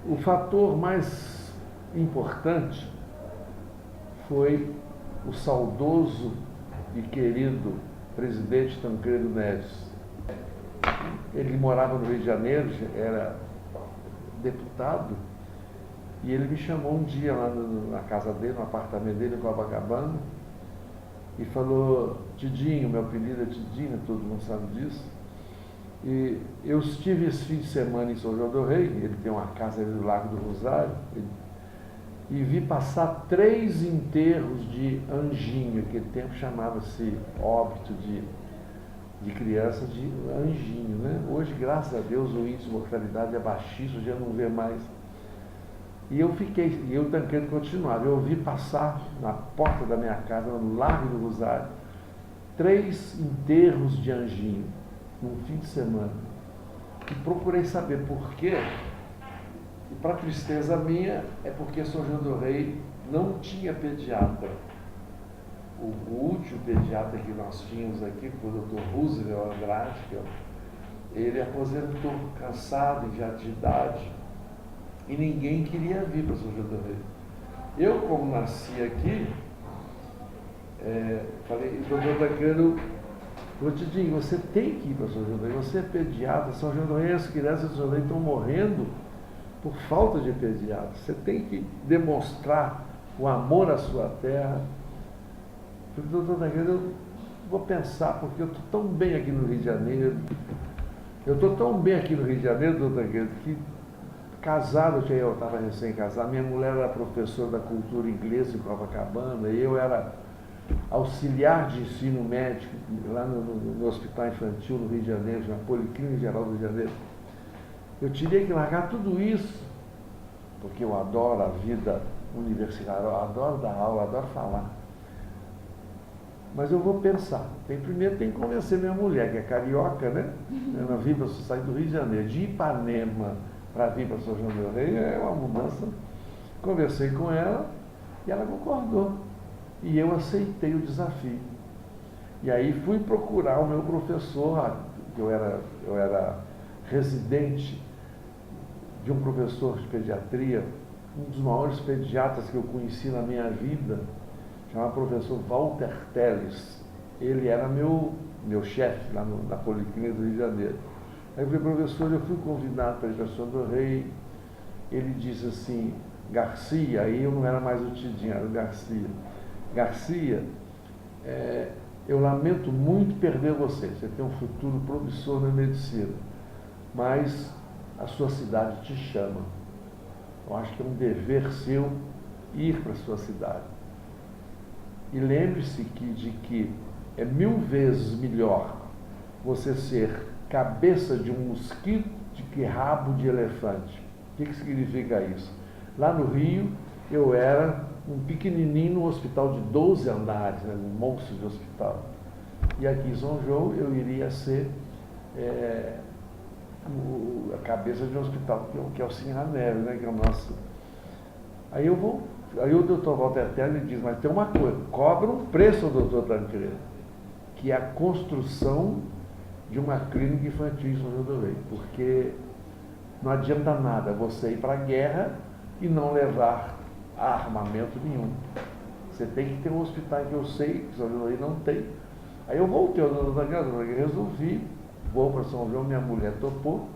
O fator mais importante foi o saudoso e querido presidente Tancredo Neves. Ele morava no Rio de Janeiro, era deputado, e ele me chamou um dia lá na casa dele, no apartamento dele em Copacabana, e falou: Tidinho, meu apelido é Tidinho, todo mundo sabe disso. E eu estive esse fim de semana em São João do Rei, ele tem uma casa ali do Lago do Rosário, e vi passar 3 enterros de anjinho, aquele tempo chamava-se óbito de criança de anjinho, né? Hoje, graças a Deus, o índice de mortalidade é baixíssimo, já não vê mais. E eu fiquei, e eu Tancredo continuava, eu vi passar na porta da minha casa, no Largo do Rosário, 3 enterros de anjinho, num fim de semana. E procurei saber por quê. E para tristeza minha, é porque São João do Rei não tinha pediatra. O último pediatra que nós tínhamos aqui, o Dr. Roosevelt Andrade, ele aposentou, cansado, já de idade, e ninguém queria vir para São João do Rei. Eu, como nasci aqui, falei, doutor Tancredo, Tidinho, você tem que ir para São João do Rei, você é pediatra, São João do Rei, as crianças de São João do Rei estão morrendo por falta de pediatra. Você tem que demonstrar o amor à sua terra. Eu falei, doutor Tancredo, eu vou pensar, porque eu estou tão bem aqui no Rio de Janeiro. Eu estou tão bem aqui no Rio de Janeiro, doutor Tancredo, que casado, eu estava recém-casado, minha mulher era professora da cultura inglesa em Copacabana, e eu era auxiliar de ensino médico lá no Hospital Infantil no Rio de Janeiro, na Policlínica Geral do Rio de Janeiro. Eu teria que largar tudo isso, porque eu adoro a vida universitária, eu adoro dar aula, adoro falar. Mas eu vou pensar. Primeiro tem que convencer minha mulher, que é carioca, né? Ela vir para sair do Rio de Janeiro, de Ipanema para vir para São João do Rei, é uma mudança. Conversei com ela e ela concordou. E eu aceitei o desafio. E aí fui procurar o meu professor, eu era residente de um professor de pediatria, um dos maiores pediatras que eu conheci na minha vida, chamado professor Walter Teles. Ele era meu chefe lá na Policlínica do Rio de Janeiro. Aí eu falei, professor, eu fui convidado para ir para São João do Rei. Ele disse assim, Garcia, aí eu não era mais o Tidinho, era o Garcia. Garcia, eu lamento muito perder você. Você tem um futuro promissor na medicina, mas a sua cidade te chama. Eu acho que é um dever seu ir para a sua cidade. E lembre-se de que é 1000 vezes melhor você ser cabeça de um mosquito do que rabo de elefante. O que significa isso? Lá no Rio, eu era um pequenininho no hospital de 12 andares, né, um monstro de hospital. E aqui em São João, eu iria ser a cabeça de um hospital, que é o Sinha Neves, né, que é o nosso. Aí o doutor Walter Teles diz, mas tem uma coisa, cobra um preço ao doutor Tancredo, que é a construção de uma clínica infantil em São João do Rei, porque não adianta nada você ir para a guerra e não levar armamento nenhum. Você tem que ter um hospital que eu sei que São João do Rei não tem. Aí eu voltei ao doutor Tancredo, resolvi, vou para São João, minha mulher topou,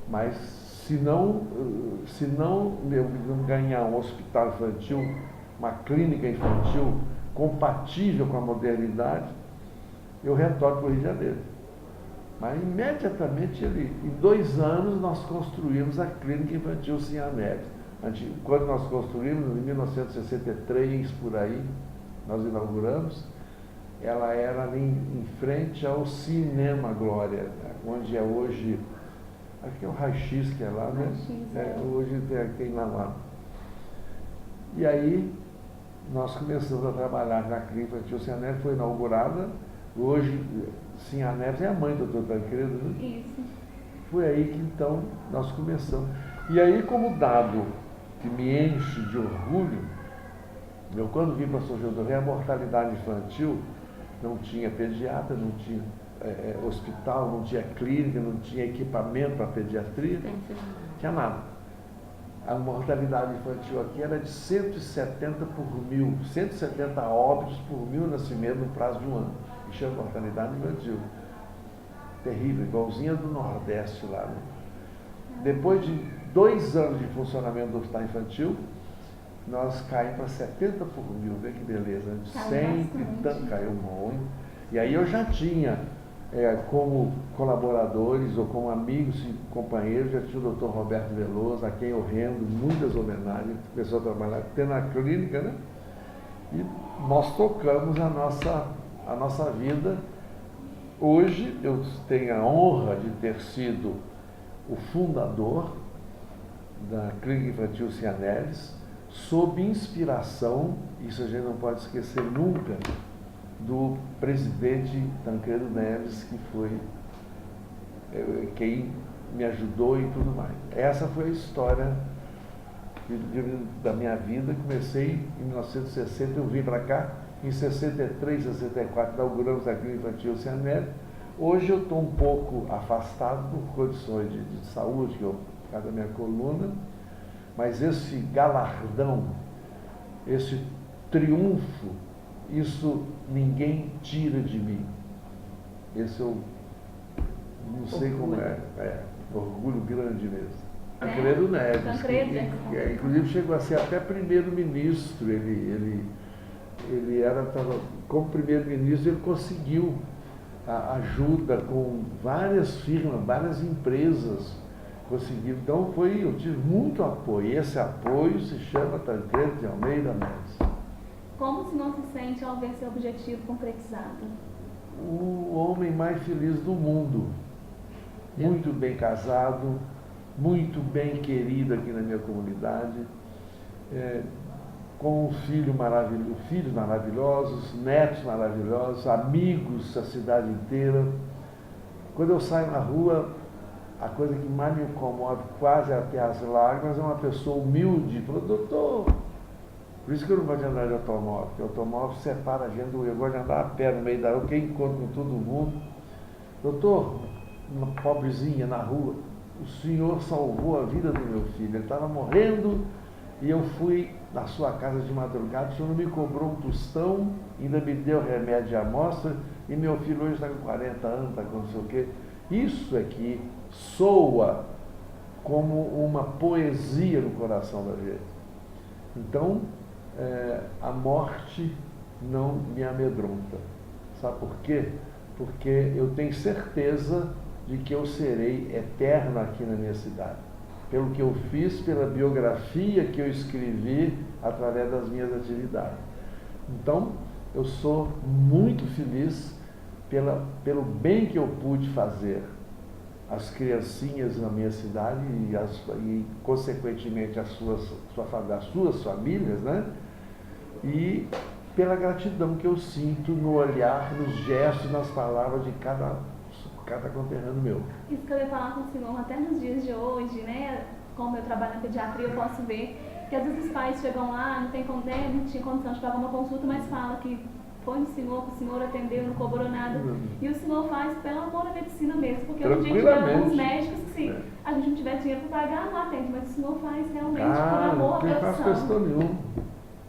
mas se não eu não ganhar um hospital infantil, uma clínica infantil compatível com a modernidade, eu retorno para o Rio de Janeiro. Mas imediatamente, em 2 anos, nós construímos a clínica infantil Sinha Neves. Quando nós construímos, em 1963, por aí, nós inauguramos, ela era ali em frente ao Cinema Glória, onde é hoje, aqui é o Raio-X que é lá, né? Hoje tem lá. E aí, nós começamos a trabalhar na clínica infantil Sinha Neves, foi inaugurada. Hoje, Sinha Neves é a mãe do Dr. Tancredo, né? Isso. Foi aí que então nós começamos. E aí, como dado que me enche de orgulho, eu quando vim para São João do Rei, a mortalidade infantil não tinha pediatra, não tinha hospital, não tinha clínica, não tinha equipamento para pediatria, não tinha nada. a mortalidade infantil aqui era de 170 por mil, 170 óbitos por mil nascimentos no prazo de um ano. Isso é mortalidade infantil. Terrível, igualzinha do Nordeste lá. Né? Depois de 2 anos de funcionamento do hospital infantil, nós caímos para 70 por mil, vê que beleza, de 100 e tanto, caiu muito. E aí eu já tinha, como colaboradores ou como amigos e companheiros, já tinha o Dr. Roberto Veloso, a quem eu rendo muitas homenagens, começou a trabalhar até na clínica, né? E nós tocamos a nossa vida. Hoje eu tenho a honra de ter sido o fundador da Clínica Infantil Cianeves, sob inspiração, isso a gente não pode esquecer nunca, do presidente Tancredo Neves, que foi quem me ajudou e tudo mais. Essa foi a história da minha vida. Comecei em 1960, eu vim para cá, em 63, 64, inauguramos a Clínica Infantil Cianeves. Hoje eu estou um pouco afastado por condições de saúde, por causa da minha coluna, mas esse galardão, esse triunfo, isso ninguém tira de mim. Esse eu não sei como é orgulho grande mesmo. Tancredo Neves, que inclusive chegou a ser até primeiro-ministro, ele como primeiro-ministro, ele conseguiu a ajuda com várias firmas, várias empresas, conseguiram. Então eu tive muito apoio, e esse apoio se chama Tancredo de Almeida Neves. Como o senhor se sente ao ver seu objetivo concretizado? O homem mais feliz do mundo, muito bem casado, muito bem querido aqui na minha comunidade, com filhos maravilhosos, netos maravilhosos, amigos da cidade inteira. Quando eu saio na rua, a coisa que mais me comove, quase até as lágrimas, é uma pessoa humilde, falou: doutor, por isso que eu não gosto de andar de automóvel, porque o automóvel separa a gente, eu gosto de andar a pé no meio da rua, quem encontra com todo mundo. Doutor, uma pobrezinha na rua, o senhor salvou a vida do meu filho, ele estava morrendo e eu fui na sua casa de madrugada, o senhor não me cobrou um tostão, ainda me deu remédio de amostra, e meu filho hoje está com 40 anos, está com não sei o quê. Isso aqui soa como uma poesia no coração da gente. Então, a morte não me amedronta. Sabe por quê? Porque eu tenho certeza de que eu serei eterno aqui na minha cidade. Pelo que eu fiz, pela biografia que eu escrevi através das minhas atividades. Então, eu sou muito feliz pelo bem que eu pude fazer às criancinhas na minha cidade e consequentemente, às suas famílias, né? E pela gratidão que eu sinto no olhar, nos gestos, nas palavras de cada conterrâneo meu. Isso que eu ia falar com o senhor, até nos dias de hoje, né? Como eu trabalho na pediatria, eu posso ver que às vezes os pais chegam lá, não tinha condição de pagar uma consulta, mas fala que foi no senhor, que o senhor atendeu, não cobrou nada. E o senhor faz pelo amor à medicina mesmo, porque hoje em dia tiver alguns médicos que, se a gente não tiver dinheiro para pagar, não atende, mas o senhor faz realmente por amor à profissão. Não faz questão nenhuma.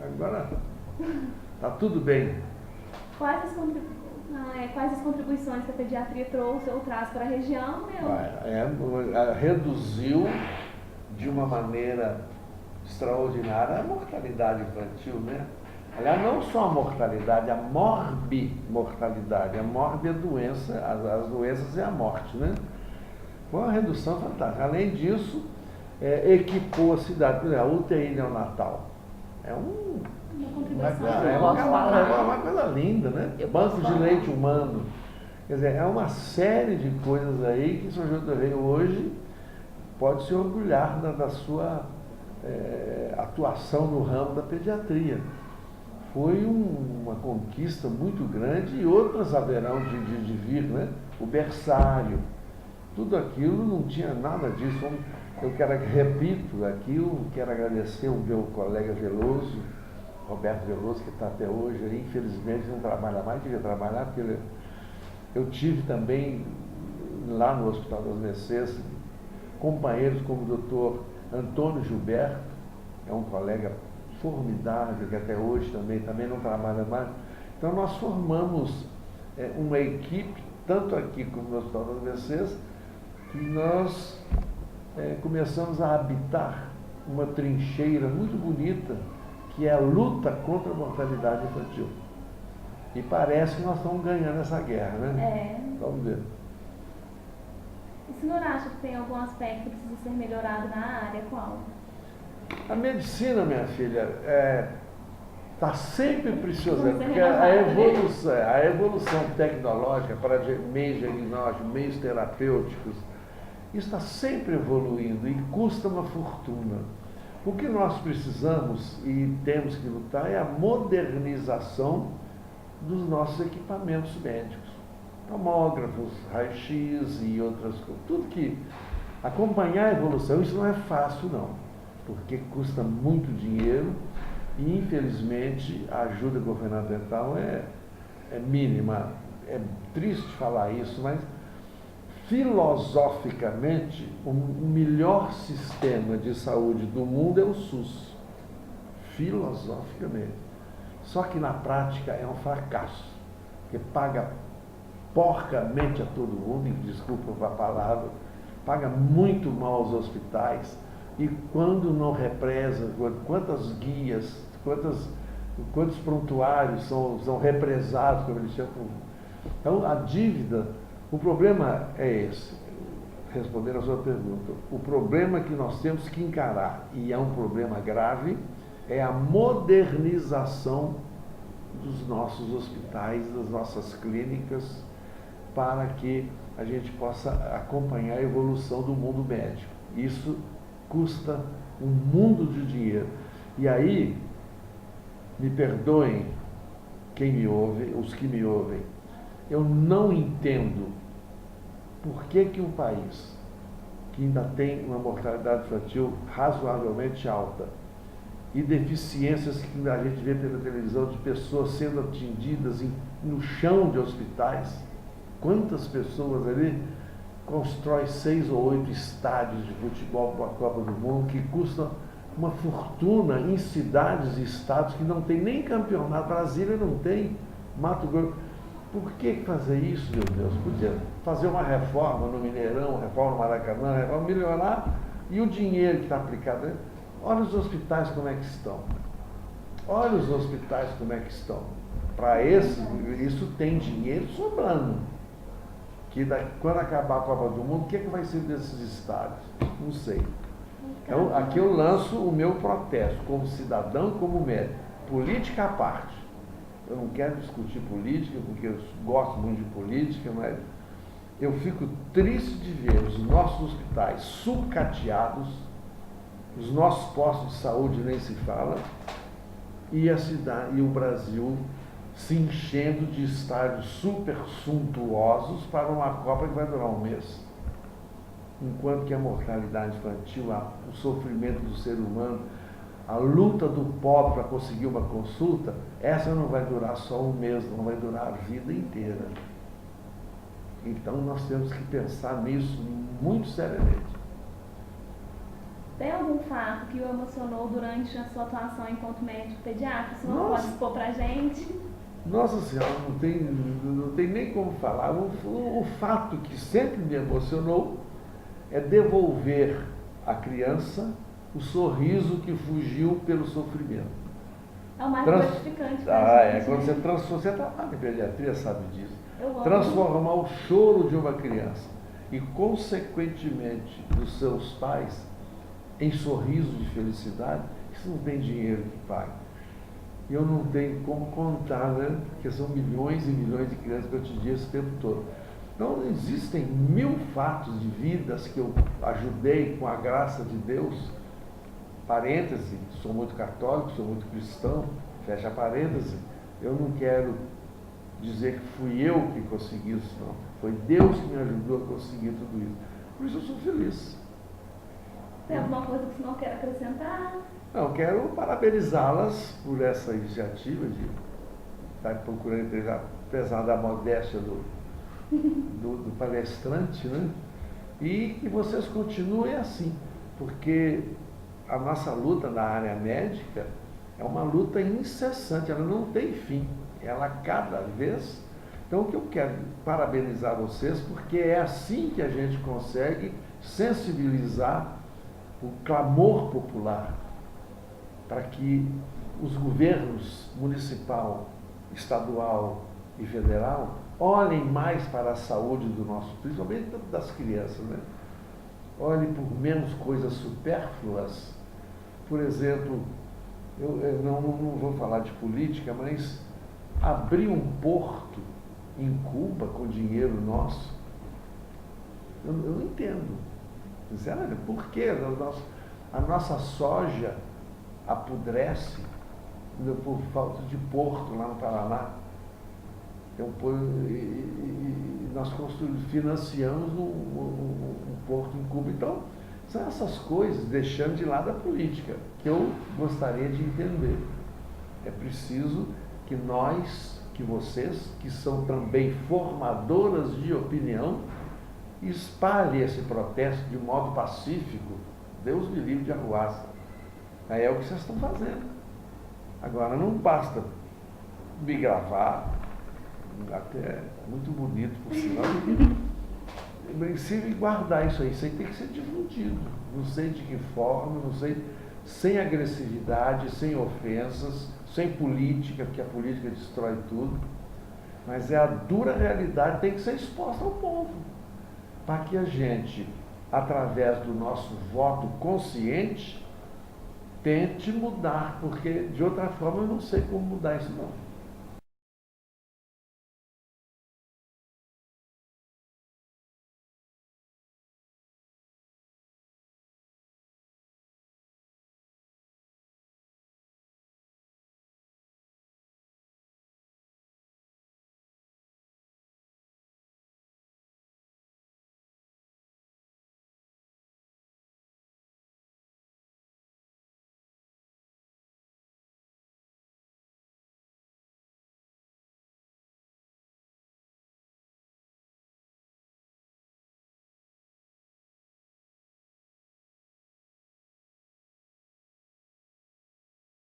Agora, tá tudo bem. Quais as contribuições que a pediatria trouxe ou traz para a região? Reduziu de uma maneira extraordinária a mortalidade infantil, né? Aliás, não só a mortalidade, a morbimortalidade. A morbe é a doença, as doenças é a morte, né? Foi uma redução fantástica. Além disso, equipou a cidade, por exemplo, a UTI neonatal. É uma coisa linda, né? Banco de leite humano. Quer dizer, é uma série de coisas aí que São João do Rei hoje pode se orgulhar da sua atuação no ramo da pediatria. Foi uma conquista muito grande e outras haverão de vir, né? O berçário, tudo aquilo não tinha nada disso. Eu repito aqui, quero agradecer o meu colega Veloso, Roberto Veloso, que está até hoje aí, infelizmente não trabalha mais, devia trabalhar, porque eu tive também lá no Hospital das Mercês companheiros como o doutor Antônio Gilberto, é um colega formidável, que até hoje também não trabalha mais. Então nós formamos uma equipe, tanto aqui como no Hospital das AVCs, que nós começamos a habitar uma trincheira muito bonita, que é a luta contra a mortalidade infantil. E parece que nós estamos ganhando essa guerra, né? Vamos ver. O senhor acha que tem algum aspecto que precisa ser melhorado na área? Qual? A medicina, minha filha, está sempre precisando, porque a evolução tecnológica para meios diagnósticos, meios terapêuticos, isso está sempre evoluindo e custa uma fortuna. O que nós precisamos e temos que lutar é a modernização dos nossos equipamentos médicos. Tomógrafos, raio-x e outras coisas. Tudo que acompanhar a evolução, isso não é fácil não, porque custa muito dinheiro e infelizmente a ajuda governamental é mínima. É triste falar isso, mas filosoficamente o melhor sistema de saúde do mundo é o SUS. Filosoficamente. Só que na prática é um fracasso, porque paga porcamente a todo mundo, e desculpa a palavra, paga muito mal aos hospitais, e quando não represa, quantas guias, quantos prontuários são represados, como eles chamam. Então a dívida, o problema é esse, respondendo a sua pergunta, o problema que nós temos que encarar, e é um problema grave, é a modernização dos nossos hospitais, das nossas clínicas, para que a gente possa acompanhar a evolução do mundo médico. Isso custa um mundo de dinheiro. E aí, me perdoem quem me ouve, os que me ouvem, eu não entendo por que um país que ainda tem uma mortalidade infantil razoavelmente alta e deficiências que a gente vê pela televisão de pessoas sendo atendidas no chão de hospitais, quantas pessoas ali constrói 6 ou 8 estádios de futebol para a Copa do Mundo que custam uma fortuna em cidades e estados que não tem nem campeonato. Brasília não tem, Mato Grosso. Por que fazer isso, meu Deus? Podia fazer uma reforma no Mineirão, reforma no Maracanã, reforma, melhorar, e o dinheiro que está aplicado. Olha os hospitais como é que estão. Olha os hospitais como é que estão. Para isso tem dinheiro sobrando. Que quando acabar a Copa do Mundo, o que vai ser desses estádios? Não sei. Então, aqui eu lanço o meu protesto, como cidadão e como médico. Política à parte. Eu não quero discutir política, porque eu gosto muito de política, mas eu fico triste de ver os nossos hospitais sucateados, os nossos postos de saúde nem se fala, e a cidade e o Brasil se enchendo de estádios super suntuosos para uma Copa que vai durar um mês. Enquanto que a mortalidade infantil, o sofrimento do ser humano, a luta do pobre para conseguir uma consulta, essa não vai durar só um mês, não vai durar a vida inteira. Então nós temos que pensar nisso muito seriamente. Tem algum fato que o emocionou durante a sua atuação enquanto médico pediatra? O senhor pode expor para a gente? Nossa Senhora, não tem nem como falar. O fato que sempre me emocionou é devolver à criança o sorriso que fugiu pelo sofrimento. É o mais gratificante. Quando você trabalha em pediatria, sabe disso. Transformar o choro de uma criança e, consequentemente, dos seus pais em sorriso de felicidade, isso não tem dinheiro que pague. E eu não tenho como contar, né? Porque são milhões e milhões de crianças que eu te disse o tempo todo. Então, existem 1000 fatos de vidas que eu ajudei com a graça de Deus. Parêntese, sou muito católico, sou muito cristão, fecha parêntese. Eu não quero dizer que fui eu que consegui isso, não. Foi Deus que me ajudou a conseguir tudo isso. Por isso eu sou feliz. Tem alguma coisa que o senhor quer acrescentar? Não, quero parabenizá-las por essa iniciativa de estar procurando, apesar da modéstia do palestrante, né? E que vocês continuem assim. porque a nossa luta na área médica é uma luta incessante, ela não tem fim, ela cada vez... Então, o que eu quero parabenizar vocês, porque é assim que a gente consegue sensibilizar o clamor popular para que os governos municipal, estadual e federal olhem mais para a saúde do nosso, principalmente das crianças, né? Olhem por menos coisas supérfluas. Por exemplo, eu não vou falar de política, mas abrir um porto em Cuba com dinheiro nosso, eu não entendo. Sinceramente, por quê? A nossa soja apodrece por falta de porto lá no Paraná. Nós financiamos um porto em Cuba. Então, são essas coisas, deixando de lado a política, que eu gostaria de entender. É preciso que nós, que vocês, que são também formadoras de opinião, espalhem esse protesto de modo pacífico. Deus me livre de arruaça. É o que vocês estão fazendo. Agora, não basta me gravar, até muito bonito por sinal, em princípio guardar isso aí tem que ser difundido, não sei de que forma, não sei, sem agressividade, sem ofensas, sem política, porque a política destrói tudo, mas é a dura realidade, tem que ser exposta ao povo, para que a gente, através do nosso voto consciente, tente mudar, porque de outra forma eu não sei como mudar isso não.